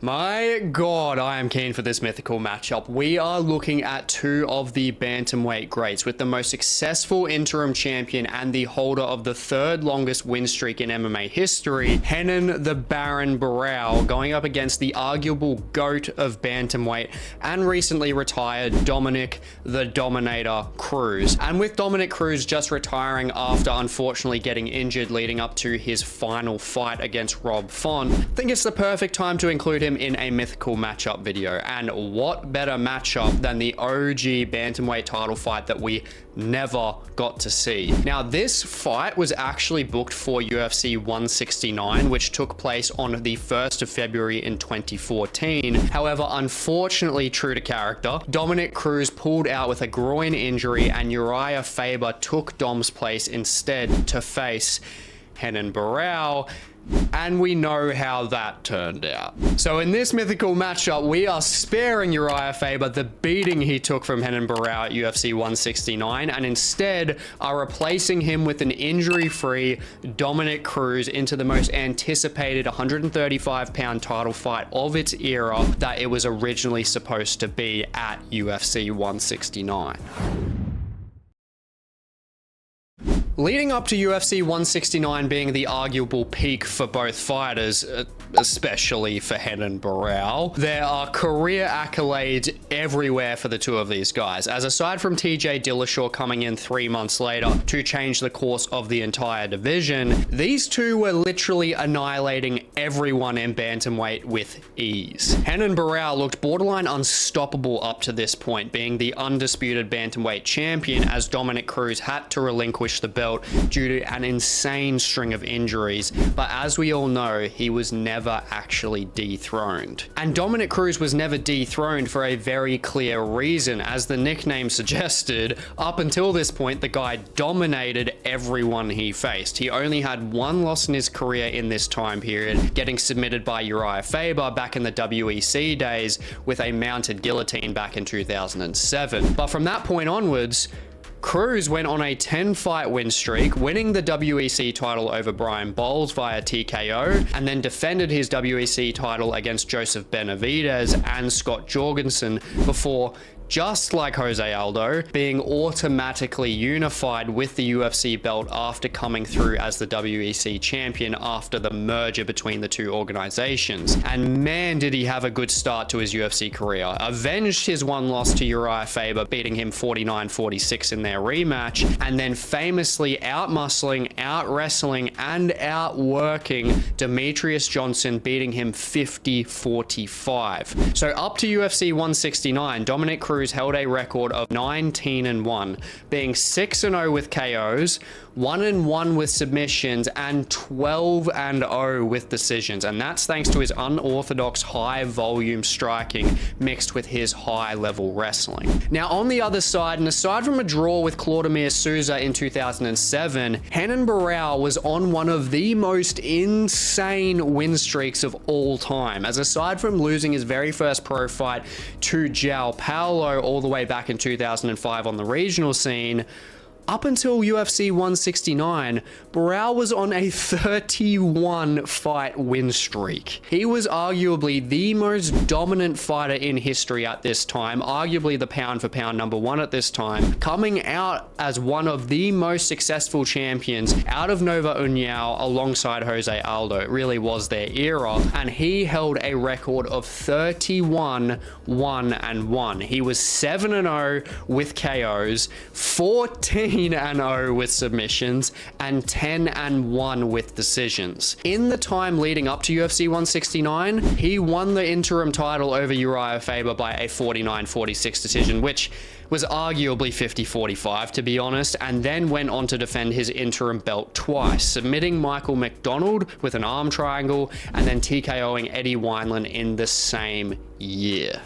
My God, I am keen for this mythical matchup. We are looking at two of the bantamweight greats, with the most successful interim champion and the holder of the third longest win streak in MMA history, Renan the Baron Barao, going up against the arguable GOAT of Bantamweight and recently retired Dominick the Dominator Cruz. And with Dominick Cruz just retiring after unfortunately getting injured leading up to his final fight against Rob Font, I think it's the perfect time to include him in a mythical matchup video. And what better matchup than the OG bantamweight title fight that we never got to see. Now, this fight was actually booked for UFC 169, which took place on the 1st of February in 2014. However, unfortunately, true to character, Dominick Cruz pulled out with a groin injury and Urijah Faber took Dom's place instead to face Renan Barao, and we know how that turned out. So in this mythical matchup, we are sparing Urijah Faber the beating he took from Renan Barao at UFC 169, and instead are replacing him with an injury-free Dominick Cruz into the most anticipated 135-pound title fight of its era that it was originally supposed to be at UFC 169. Leading up to UFC 169 being the arguable peak for both fighters, especially for Renan Barao, there are career accolades everywhere for the two of these guys, as aside from TJ Dillashaw coming in 3 months later to change the course of the entire division, these two were literally annihilating everyone in bantamweight with ease. Renan Barao looked borderline unstoppable up to this point, being the undisputed bantamweight champion, as Dominick Cruz had to relinquish the belt due to an insane string of injuries, but as we all know, he was never actually dethroned. And Dominick Cruz was never dethroned for a very clear reason. As the nickname suggested, up until this point, the guy dominated everyone he faced. He only had one loss in his career in this time period, getting submitted by Urijah Faber back in the WEC days with a mounted guillotine back in 2007. But from that point onwards, Cruz went on a 10-fight win streak, winning the WEC title over Brian Bowles via TKO, and then defended his WEC title against Joseph Benavidez and Scott Jorgensen before, just like Jose Aldo, being automatically unified with the UFC belt after coming through as the WEC champion after the merger between the two organizations. And man, did he have a good start to his UFC career. Avenged his one loss to Urijah Faber, beating him 49-46 in their rematch, and then famously out-muscling, out-wrestling, and out-working Demetrius Johnson, beating him 50-45. So up to UFC 169, Dominick Cruz held a record of 19-1, being 6-0 with KOs, 1-1 with submissions, and 12-0 with decisions. And that's thanks to his unorthodox high volume striking mixed with his high level wrestling. Now on the other side, and aside from a draw with Claudemir Souza in 2007, Renan Barao was on one of the most insane win streaks of all time, as aside from losing his very first pro fight to João Paulo all the way back in 2005 on the regional scene, up until UFC 169, Barao was on a 31-fight win streak. He was arguably the most dominant fighter in history at this time, arguably the pound-for-pound #1 at this time, coming out as one of the most successful champions out of Nova União alongside Jose Aldo. It really was their era, and he held a record of 31-1-1. He was 7-0 with KOs, 14-0 with submissions, and 10-1 with decisions. In the time leading up to UFC 169, he won the interim title over Urijah Faber by a 49-46 decision, which was arguably 50-45 to be honest, and then went on to defend his interim belt twice, submitting Michael McDonald with an arm triangle and then TKOing Eddie Wineland in the same year.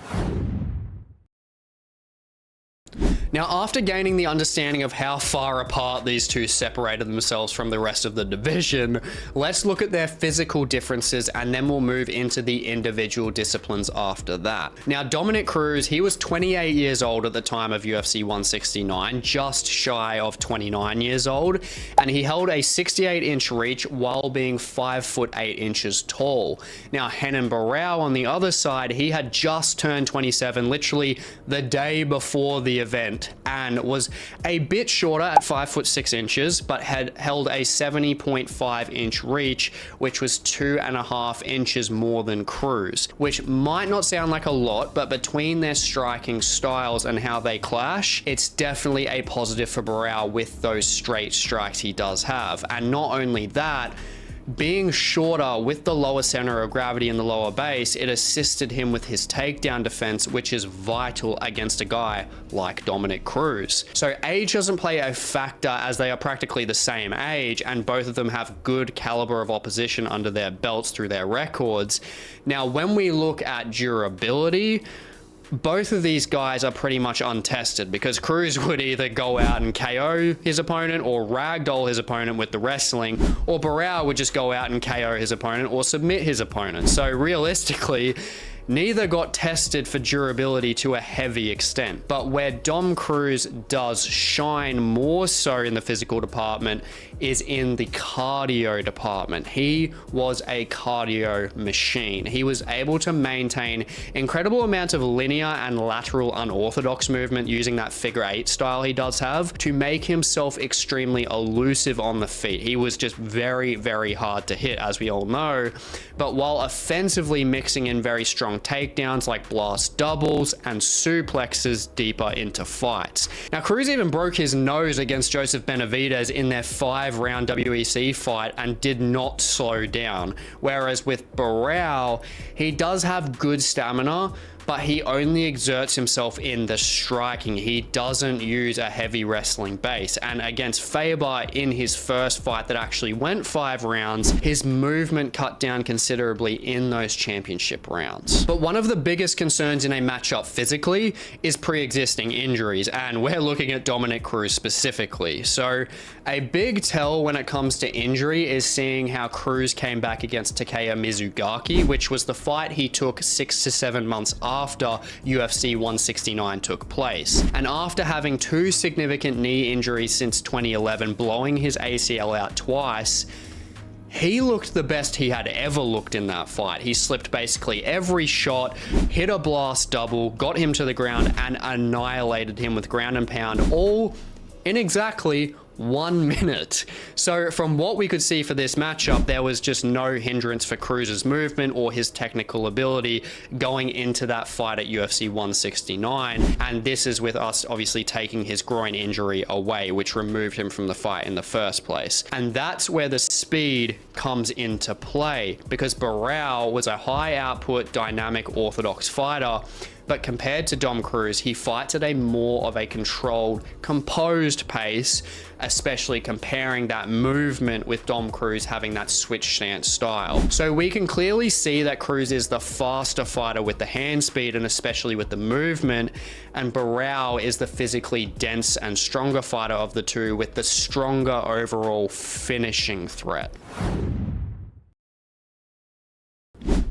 Now, after gaining the understanding of how far apart these two separated themselves from the rest of the division, let's look at their physical differences and then we'll move into the individual disciplines after that. Now, Dominick Cruz, he was 28 years old at the time of UFC 169, just shy of 29 years old, and he held a 68-inch reach while being 5 foot 8 inches tall. Now, Renan Barao on the other side, he had just turned 27, literally the day before the event, and was a bit shorter at 5 foot 6 inches, but had held a 70.5 inch reach, which was 2.5 inches more than Cruz, which might not sound like a lot, but between their striking styles and how they clash, it's definitely a positive for Barao with those straight strikes he does have. And not only that, being shorter with the lower center of gravity in the lower base, it assisted him with his takedown defense, which is vital against a guy like Dominick Cruz. So age doesn't play a factor as they are practically the same age and both of them have good caliber of opposition under their belts through their records. Now, when we look at durability, both of these guys are pretty much untested because Cruz would either go out and KO his opponent or ragdoll his opponent with the wrestling, or Barao would just go out and KO his opponent or submit his opponent. So realistically, neither got tested for durability to a heavy extent. But where Dom Cruz does shine more so in the physical department is in the cardio department. He was a cardio machine. He was able to maintain incredible amounts of linear and lateral unorthodox movement using that figure 8 style he does have to make himself extremely elusive on the feet. He was just very, very hard to hit, as we all know. But while offensively mixing in very strong takedowns like blast doubles and suplexes deeper into fights. Now, Cruz even broke his nose against Joseph Benavidez in their 5-round WEC fight and did not slow down. Whereas with Barao, he does have good stamina, but he only exerts himself in the striking. He doesn't use a heavy wrestling base. And against Faber in his first fight that actually went 5 rounds, his movement cut down considerably in those championship rounds. But one of the biggest concerns in a matchup physically is pre-existing injuries, and we're looking at Dominick Cruz specifically. So a big tell when it comes to injury is seeing how Cruz came back against Takeya Mizugaki, which was the fight he took 6 to 7 months after UFC 169 took place. And after having 2 significant knee injuries since 2011, blowing his ACL out twice, he looked the best he had ever looked in that fight. He slipped basically every shot, hit a blast double, got him to the ground, and annihilated him with ground and pound, all in exactly 1 minute. So from what we could see for this matchup, there was just no hindrance for Cruz's movement or his technical ability going into that fight at UFC 169. And this is with us obviously taking his groin injury away, which removed him from the fight in the first place. And that's where the speed comes into play, because Barao was a high output, dynamic, orthodox fighter. But compared to Dom Cruz, he fights at a more of a controlled, composed pace, especially comparing that movement with Dom Cruz having that switch stance style. So we can clearly see that Cruz is the faster fighter with the hand speed and especially with the movement, and Barao is the physically dense and stronger fighter of the two with the stronger overall finishing threat.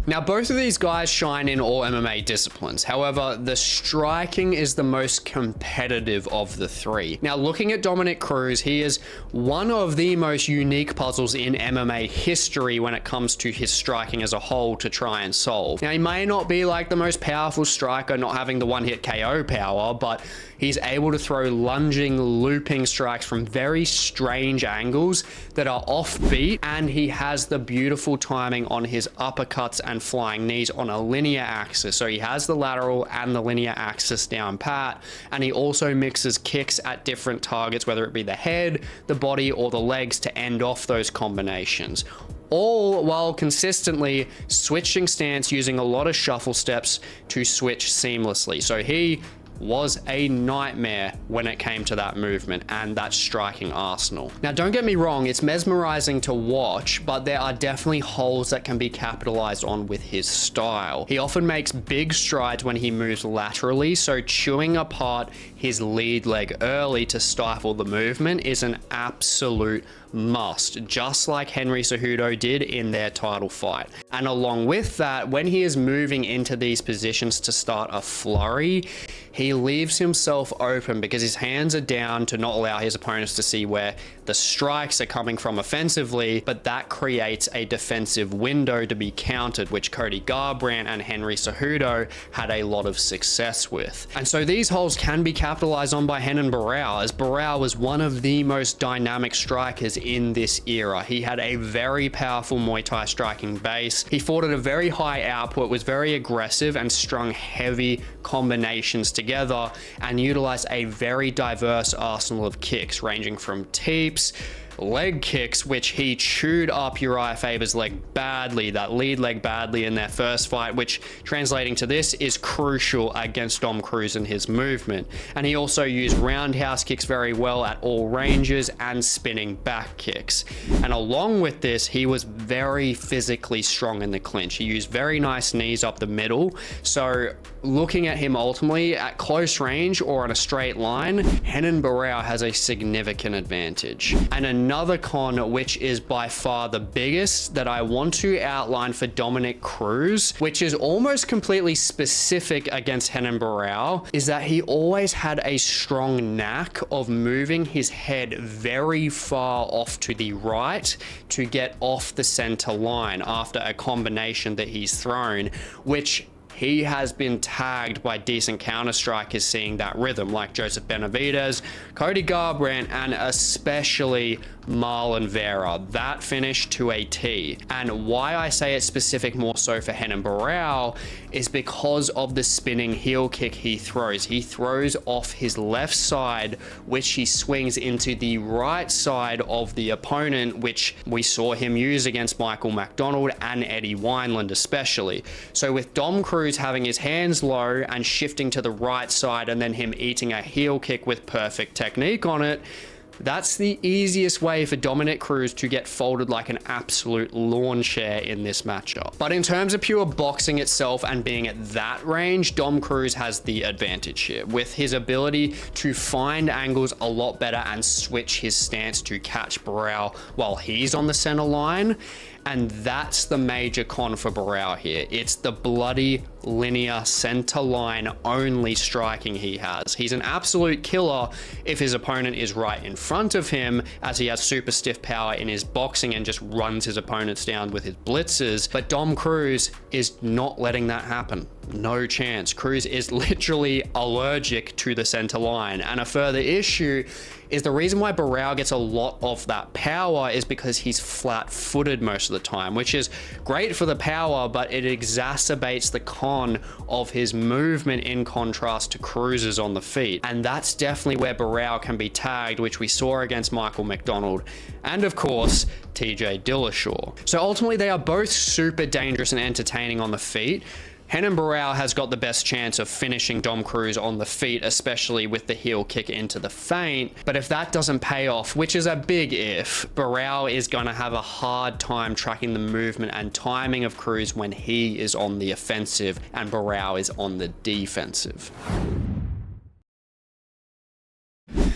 Now, both of these guys shine in all MMA disciplines. However, the striking is the most competitive of the three. Now, looking at Dominick Cruz, he is one of the most unique puzzles in MMA history when it comes to his striking as a whole to try and solve. Now, he may not be like the most powerful striker, not having the one-hit KO power, but he's able to throw lunging, looping strikes from very strange angles that are offbeat, and he has the beautiful timing on his uppercuts and flying knees on a linear axis. So he has the lateral and the linear axis down pat, and he also mixes kicks at different targets, whether it be the head, the body, or the legs to end off those combinations. All while consistently switching stance, using a lot of shuffle steps to switch seamlessly. So he was a nightmare when it came to that movement and that striking arsenal. Now, don't get me wrong, it's mesmerizing to watch, but there are definitely holes that can be capitalized on with his style. He often makes big strides when he moves laterally, so chewing apart his lead leg early to stifle the movement is an absolute must, just like Henry Cejudo did in their title fight. And along with that, when he is moving into these positions to start a flurry, he leaves himself open because his hands are down to not allow his opponents to see where the strikes are coming from offensively, but that creates a defensive window to be countered, which Cody Garbrandt and Henry Cejudo had a lot of success with. And so these holes can be capitalized on by Renan Barao, as Barao was one of the most dynamic strikers in this era. He had a very powerful Muay Thai striking base. He fought at a very high output, was very aggressive, and strung heavy combinations together, and utilized a very diverse arsenal of kicks, ranging from teeps, leg kicks, which he chewed up Urijah Faber's leg badly, that lead leg badly in their first fight, which translating to this is crucial against Dom Cruz and his movement. And he also used roundhouse kicks very well at all ranges and spinning back kicks. And along with this, he was very physically strong in the clinch. He used very nice knees up the middle. So looking at him ultimately at close range or on a straight line, Renan Barao has a significant advantage. And another con, which is by far the biggest, that I want to outline for Dominick Cruz, which is almost completely specific against Renan Barao, is that he always had a strong knack of moving his head very far off to the right to get off the center line after a combination that he's thrown, which he has been tagged by decent counter strikers seeing that rhythm, like Joseph Benavidez, Cody Garbrandt, and especially Marlon Vera. That finished to a T. And why I say it's specific more so for Renan Barao is because of the spinning heel kick he throws. He throws off his left side, which he swings into the right side of the opponent, which we saw him use against Michael McDonald and Eddie Wineland especially. So with Dom Cruz having his hands low and shifting to the right side, and then him eating a heel kick with perfect technique on it, that's the easiest way for Dominick Cruz to get folded like an absolute lawn chair in this matchup. But in terms of pure boxing itself and being at that range, Dom Cruz has the advantage here, with his ability to find angles a lot better and switch his stance to catch Barao while he's on the center line. And that's the major con for Barao here. It's the bloody linear center line only striking he has. He's an absolute killer if his opponent is right in front of him, as he has super stiff power in his boxing and just runs his opponents down with his blitzes. But Dom Cruz is not letting that happen. No chance. Cruz is literally allergic to the center line. And a further issue is the reason why Barao gets a lot of that power is because he's flat-footed most of the time, which is great for the power, but it exacerbates the con of his movement in contrast to Cruz's on the feet. And that's definitely where Barao can be tagged, which we saw against Michael McDonald and of course TJ Dillashaw. So ultimately they are both super dangerous and entertaining on the feet. Renan Barao has got the best chance of finishing Dom Cruz on the feet, especially with the heel kick into the feint. But if that doesn't pay off, which is a big if, Barao is going to have a hard time tracking the movement and timing of Cruz when he is on the offensive and Barao is on the defensive.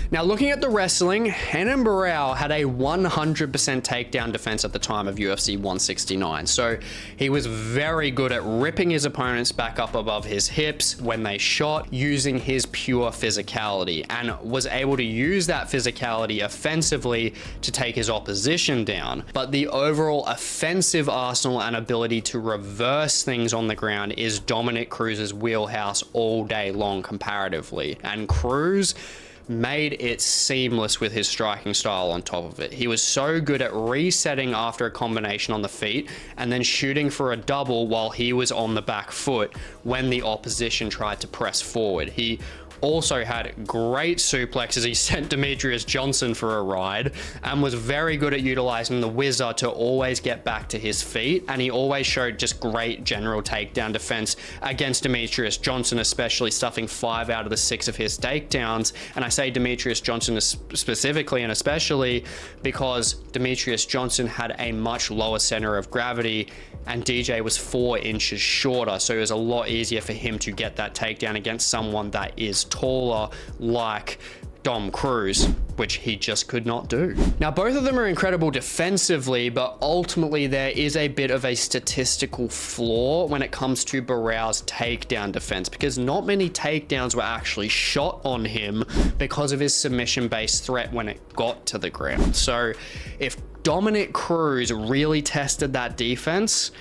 Now, looking at the wrestling, Renan Barao had a 100% takedown defense at the time of UFC 169. So he was very good at ripping his opponents back up above his hips when they shot, using his pure physicality, and was able to use that physicality offensively to take his opposition down. But the overall offensive arsenal and ability to reverse things on the ground is Dominick Cruz's wheelhouse all day long comparatively. And Cruz made it seamless with his striking style on top of it. He was so good at resetting after a combination on the feet and then shooting for a double while he was on the back foot when the opposition tried to press forward. He also had great suplexes. He sent Demetrius Johnson for a ride and was very good at utilizing the whizzer to always get back to his feet. And he always showed just great general takedown defense against Demetrius Johnson, especially stuffing 5 out of the 6 of his takedowns. And I say Demetrius Johnson specifically and especially because Demetrius Johnson had a much lower center of gravity and DJ was 4 inches shorter, so it was a lot easier for him to get that takedown against someone that is taller, like Dom Cruz, which he just could not do. Now, both of them are incredible defensively, but ultimately there is a bit of a statistical flaw when it comes to Barao's takedown defense, because not many takedowns were actually shot on him because of his submission-based threat when it got to the ground. So if Dominick Cruz really tested that defense,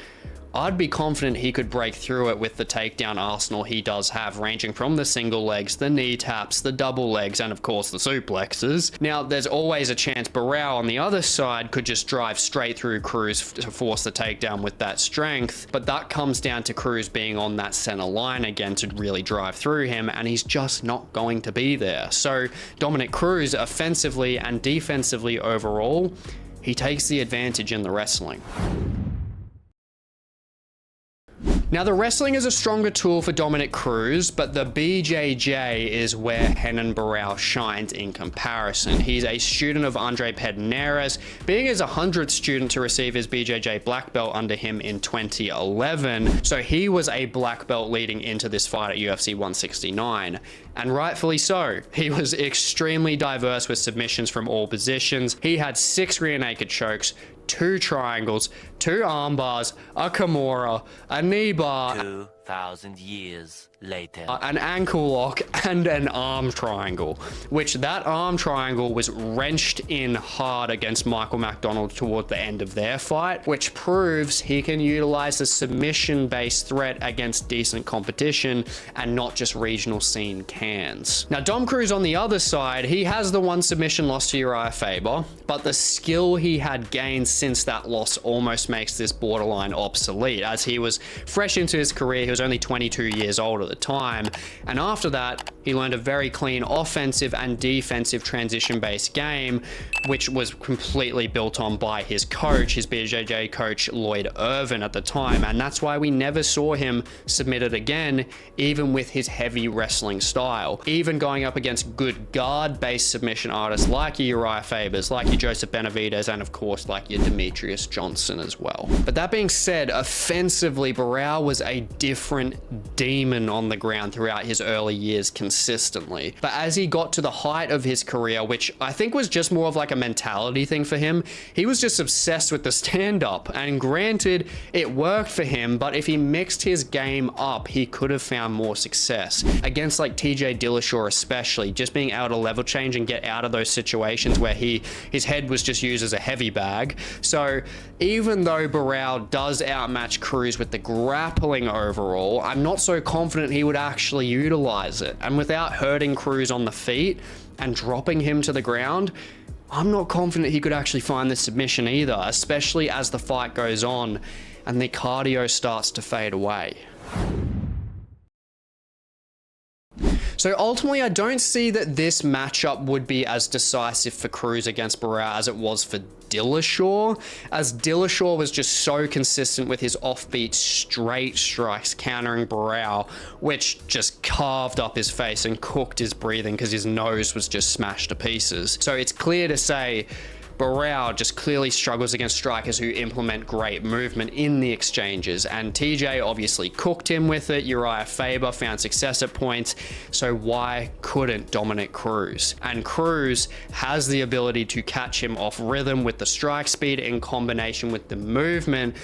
I'd be confident he could break through it with the takedown arsenal he does have, ranging from the single legs, the knee taps, the double legs, and of course the suplexes. Now, there's always a chance Barao on the other side could just drive straight through Cruz to force the takedown with that strength, but that comes down to Cruz being on that center line again to really drive through him, and he's just not going to be there. So Dominick Cruz, offensively and defensively overall, he takes the advantage in the wrestling. Now, the wrestling is a stronger tool for Dominick Cruz, but the BJJ is where Renan Barao shines in comparison. He's a student of Andre Pederneiras, being his 100th student to receive his BJJ black belt under him in 2011. So he was a black belt leading into this fight at UFC 169. And rightfully so. He was extremely diverse with submissions from all positions. He had 6 rear naked chokes, 2 triangles, 2 arm bars, a Kimura, a knee bar, 2,000 years later, an ankle lock, and an arm triangle, which that arm triangle was wrenched in hard against Michael McDonald toward the end of their fight, which proves he can utilize a submission-based threat against decent competition and not just regional scene cans. Now, Dom Cruz on the other side, he has the 1 submission loss to Urijah Faber, but the skill he had gained since that loss almost makes this borderline obsolete, as he was fresh into his career. He was only 22 years old at the time, and after that he learned a very clean offensive and defensive transition-based game, which was completely built on by his coach, his BJJ coach Lloyd Irvin at the time, and that's why we never saw him submitted again, even with his heavy wrestling style. Even going up against good guard-based submission artists like your Urijah Fabers, like your Joseph Benavidez, and of course like your Demetrius Johnson as well. But that being said, offensively, Barao was a different demon on the ground throughout his early years consistently. But as he got to the height of his career, which I think was just more of like a mentality thing for him, he was just obsessed with the stand-up. And granted, it worked for him, but if he mixed his game up, he could have found more success. Against like TJ Dillashaw especially, just being able to level change and get out of those situations where his head was just used as a heavy bag. So even though Barao does outmatch Cruz with the grappling overall, I'm not so confident he would actually utilize it. And without hurting Cruz on the feet and dropping him to the ground, I'm not confident he could actually find the submission either, especially as the fight goes on and the cardio starts to fade away. So ultimately, I don't see that this matchup would be as decisive for Cruz against Barao as it was for Dillashaw, as Dillashaw was just so consistent with his offbeat straight strikes countering Barao, which just carved up his face and cooked his breathing because his nose was just smashed to pieces. So it's clear to say Barao just clearly struggles against strikers who implement great movement in the exchanges, and TJ obviously cooked him with it. Urijah Faber found success at points, so why couldn't Dominick Cruz? And Cruz has the ability to catch him off rhythm with the strike speed in combination with the movement,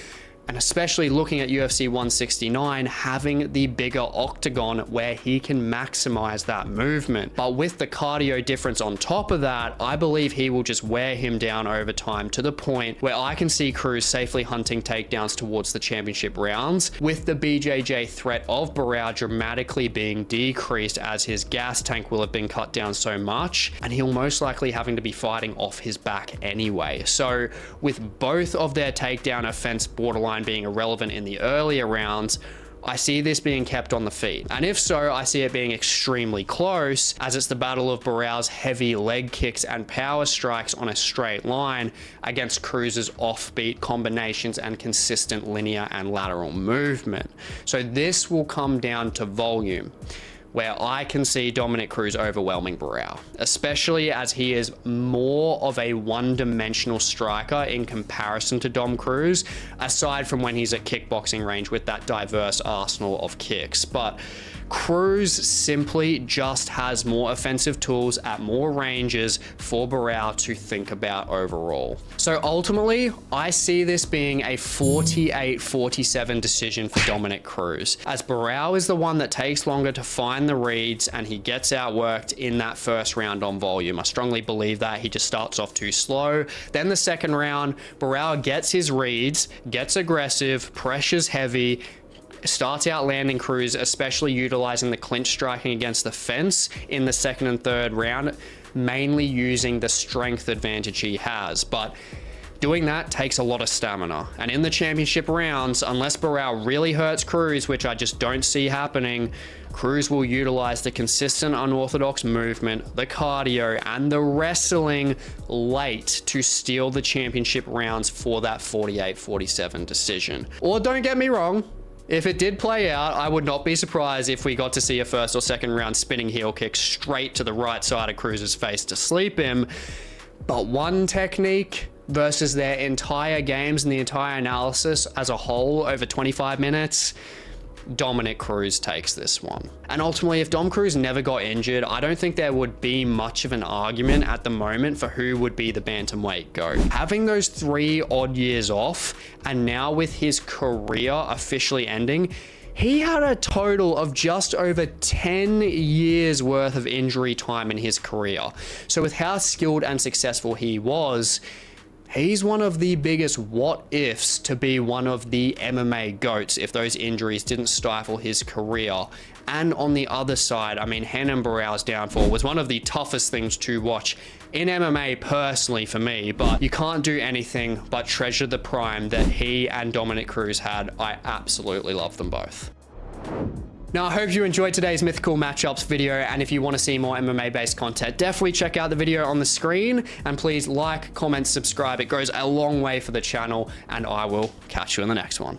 and especially looking at UFC 169, having the bigger octagon where he can maximize that movement. But with the cardio difference on top of that, I believe he will just wear him down over time to the point where I can see Cruz safely hunting takedowns towards the championship rounds, with the BJJ threat of Barao dramatically being decreased as his gas tank will have been cut down so much, and he'll most likely having to be fighting off his back anyway. So with both of their takedown offense borderline being irrelevant in the earlier rounds, I see this being kept on the feet. And if so, I see it being extremely close, as it's the battle of Barao's heavy leg kicks and power strikes on a straight line against Cruz's offbeat combinations and consistent linear and lateral movement. So this will come down to volume. where I can see Dominick Cruz overwhelming Barao, especially as he is more of a one-dimensional striker in comparison to Dom Cruz, aside from when he's at kickboxing range with that diverse arsenal of kicks. But Cruz simply just has more offensive tools at more ranges for Barao to think about overall. So ultimately, I see this being a 48-47 decision for Dominick Cruz, as Barao is the one that takes longer to find the reads and he gets outworked in that first round on volume. I strongly believe that he just starts off too slow. Then the second round, Barao gets his reads, gets aggressive, pressures heavy, starts out landing Cruz, especially utilizing the clinch striking against the fence in the second and third round, mainly using the strength advantage he has. But doing that takes a lot of stamina. And in the championship rounds, unless Barao really hurts Cruz, which I just don't see happening, Cruz will utilize the consistent unorthodox movement, the cardio, and the wrestling late to steal the championship rounds for that 48-47 decision. Or don't get me wrong, if it did play out, I would not be surprised if we got to see a first or second round spinning heel kick straight to the right side of Cruz's face to sleep him. But one technique versus their entire games and the entire analysis as a whole over 25 minutes, Dominick Cruz takes this one. And ultimately, if Dom Cruz never got injured, I don't think there would be much of an argument at the moment for who would be the bantamweight GOAT. Having those 3 odd years off, and now with his career officially ending, he had a total of just over 10 years worth of injury time in his career. So with how skilled and successful he was, he's one of the biggest what ifs to be one of the MMA GOATs if those injuries didn't stifle his career. And on the other side, I mean, Renan Barao's downfall was one of the toughest things to watch in MMA personally for me, but you can't do anything but treasure the prime that he and Dominick Cruz had. I absolutely love them both. Now, I hope you enjoyed today's Mythical Matchups video, and if you want to see more MMA-based content, definitely check out the video on the screen, and please like, comment, subscribe. It goes a long way for the channel, and I will catch you in the next one.